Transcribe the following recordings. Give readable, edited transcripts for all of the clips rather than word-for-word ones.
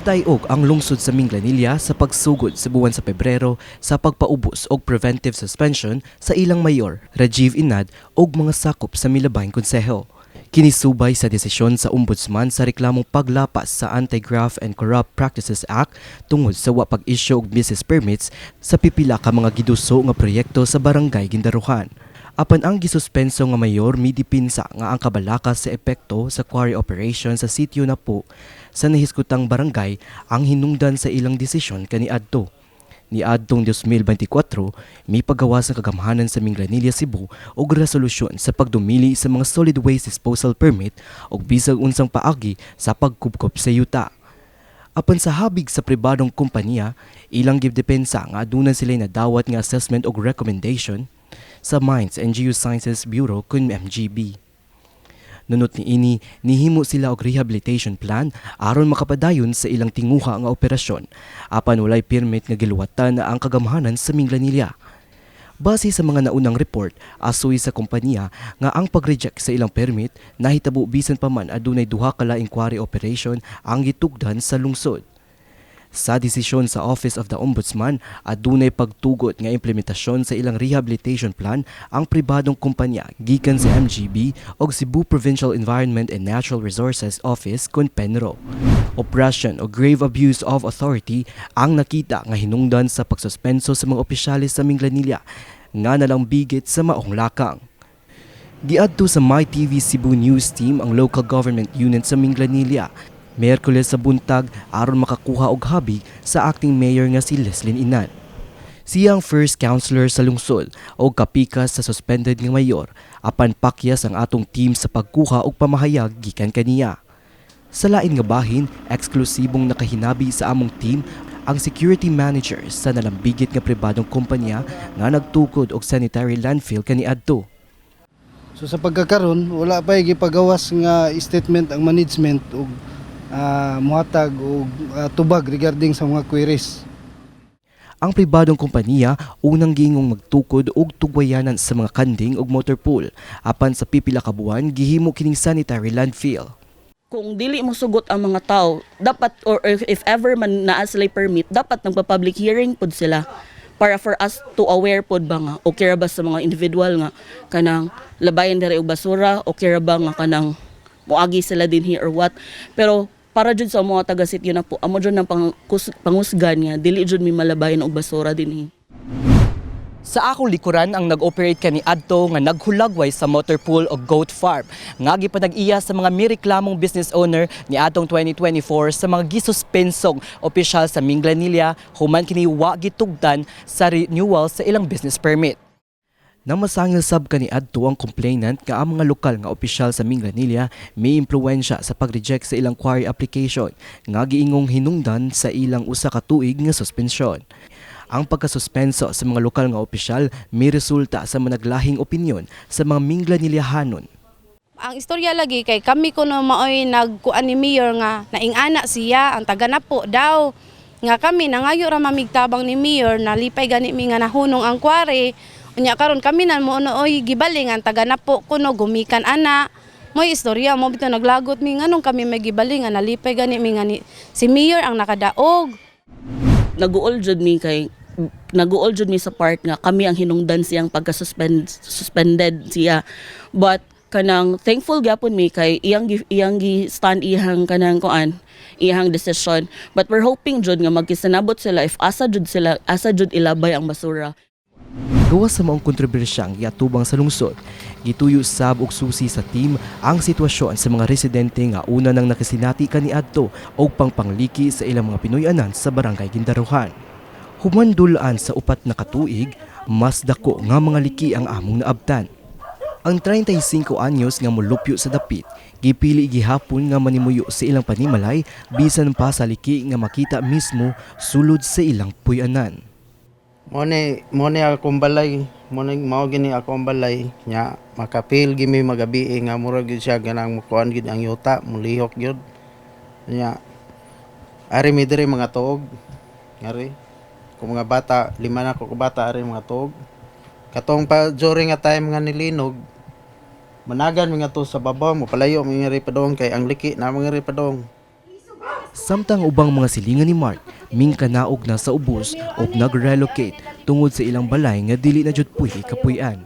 Gitayog ang lungsod sa Minglanilla sa pagsugod sa buwan sa Pebrero sa pagpaubos og preventive suspension sa ilang mayor, Rajiv Inad og mga sakop sa Milabayng Konseho. Kinisubay sa desisyon sa ombudsman sa reklamong paglapas sa Anti-Graft and Corrupt Practices Act tungod sa wa pag-issue og business permits sa pipila ka mga giduso nga proyekto sa Barangay Gindaruhan. Apan ang gisuspenso nga mayor midipinsa nga ang kabalakas sa epekto sa quarry operation sa sitio na po sa nahiskutang barangay ang hinungdan sa ilang desisyon kaniadto. Niadtong 2024, may paggawas ng kagamhanan sa Minglanilla, Cebu og resolusyon sa pagdumili sa mga solid waste disposal permit og bisag unsang paagi sa pagkupkop sa yuta. Apan sa habig sa pribadong kompanya, ilang gibdepensa nga adunan sila nadawat nga assessment og recommendation sa Mines and Geosciences Bureau kun MGB. Nunot niini, nihimo sila og rehabilitation plan aron makapadayon sa ilang tinguha nga operasyon apan walay permit nga giluwatan na ang kagamhanan sa Minglanilla. Base sa mga naunang report, asoy sa kompanya nga ang pag-reject sa ilang permit nahitabo bisan pa man adunay duha ka laing quarry operation ang gitugdan sa lungsod. Sa desisyon sa Office of the Ombudsman, adunay pagtugot nga implementasyon sa ilang rehabilitation plan ang pribadong kumpanya gikan sa MGB o Cebu Provincial Environment and Natural Resources Office kun PENRO. Operasyon o grave abuse of authority ang nakita nga hinungdan sa pagsuspenso sa mga opisyalis sa Minglanilla nga nalang bigit sa maong lakang. Giadto sa MyTV Cebu News Team ang local government unit sa Minglanilla Miyerkules sa buntag aron makakuha og habig sa acting mayor nga si Leslyn Inad. Siya ang first councilor sa lungsod o kapikas sa suspended nga mayor apan pakyas ang atong team sa pagkuha og pamahayag gikan kaniya. Sa lain nga bahin, eksklusibong nakahinabi sa among team ang security manager sa nalambigit nga pribadong kompanya nga nagtukod og sanitary landfill kaniadto. So sa pagkakaroon, wala pa gipagawas nga statement ang management og muhatag o tubag regarding sa mga queries. Ang pribadong kompanya unang gingong magtukod og tugwayanan sa mga kanding ug motor pool apan sa pipila ka buwan gihimo kining sanitary landfill. Kung dili mo sugot ang mga tao, dapat or if ever man naa sila permit, dapat nagpa-public hearing pod sila para for us to aware pod ba nga okay ra ba sa mga individual nga kanang labayan diri og basura, okay ra ba nga kanang moagi sila din here or what. Pero para jud sa mga taga-sityo na po, amo jud ng pangusgan niya, dili jud mi malabayan og basura dinhi. Sa akong likuran ang nag-operate kani adto nga naghulagway sa motor pool o goat farm nga gipanag-iya sa mga mireklamong business owner ni atong 2024 sa mga gisuspensong opisyal sa Minglanilla human kini wa gitugdan sa renewal sa ilang business permit. Nang masangil sab kaniadto ang complainant nga ang mga lokal nga opisyal sa Minglanilla may impluwensya sa pag-reject sa ilang quarry application nga giingong hinungdan sa ilang usa ka tuig nga suspensyon. Ang pagkasuspenso sa mga lokal nga opisyal may resulta sa managlahing opinyon sa mga Minglanilliahanon. Ang istorya lagi kay kami kuno maoy nagkuan ni mayor nga naing-ana siya ang taga Napo daw nga kami nangayo ra mamigtabang ni mayor na lipay gani mi nga nahunong ang quarry. Unya karon kami nan mo oy gibaling ang taga Napo kuno gumikan ana. Moy istorya mo bitaw naglagot mi nganong kami may gibaling nga nalipay gani mi nga si mayor ang nakadaog. Naguol jud mi sa part nga kami ang hinungdan siyang suspended siya. But kanang thankful gyapon mi kay iyang stand ihang kanang kuan iyang decision. But we're hoping jud nga magkisanabot sila if asa jud ilabay ang basura. Gawas sa maong kontrobersyang giatubang sa lungsod, gituyo sab og susi sa team ang sitwasyon sa mga residente nga una nang nakasinati kaniadto og pangpangliki sa ilang mga Pinoy-anan sa Barangay Gindaruhan. Humandulaan sa upat na katuig, mas dako nga mga liki ang among naabtan. Ang 35 anyos nga molupyo sa dapit, gipili gihapon nga manimuyo sa ilang panimalay bisan pa sa liki nga makita mismo sulod sa ilang puy-anan. Mo ni akong balay, mao gini akong balay nya makapil gimi magabi nga murag gyud siya ganang mukuan gid ang yuta, mulihok gyud. Nya ari mi diri mga tuog. Ngari kung mga bata, 5 na ko bata ari mga tuog. Katong pa during nga time nga nilinog, managan mi nga to sa babaw mo palayo mi nga padong kay ang liki na mga padong. Samtang ubang mga silingan ni Mark mingkanaog na sa ubos o nag-relocate tungod sa ilang balay nga dili na jud puhi kapuy-an.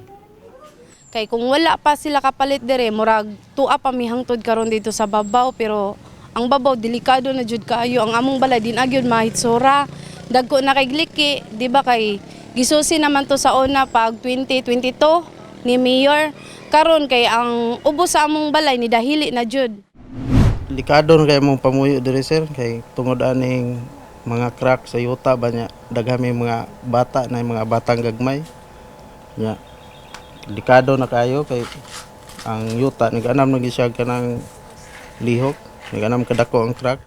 Kay kung wala pa sila kapalit dire, murag tuwa pa mi hangtod karon dito sa babaw, pero ang babaw delikado na jud kaayo. Ang among balay din agyud mahitsura. Dagko na kay gliki, di ba kay gisusi naman to sa una pag 2022 ni Mayor. Karon kay ang ubos sa among balay ni dahili na jud. Delikado na kay mong pamuyo dire sir kay tungod aning mga crack sa yuta ba niya daghami mga bata na mga batang gagmay. Nya delikado na kayo kay ang yuta nag-anam na siya kanang lihok, nag-anam kadako ang crack.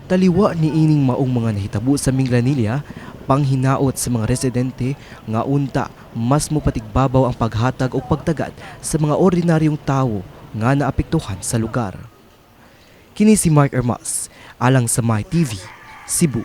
Taliwa ni ining maong mga nahitabo sa Minglanilla, panghinaot sa mga residente nga unta mas mopatigbabaw ang paghatag o pagtagad sa mga ordinaryong tawo nga naapektuhan sa lugar. Kini si Mark Ermas, alang sa My TV, Cebu.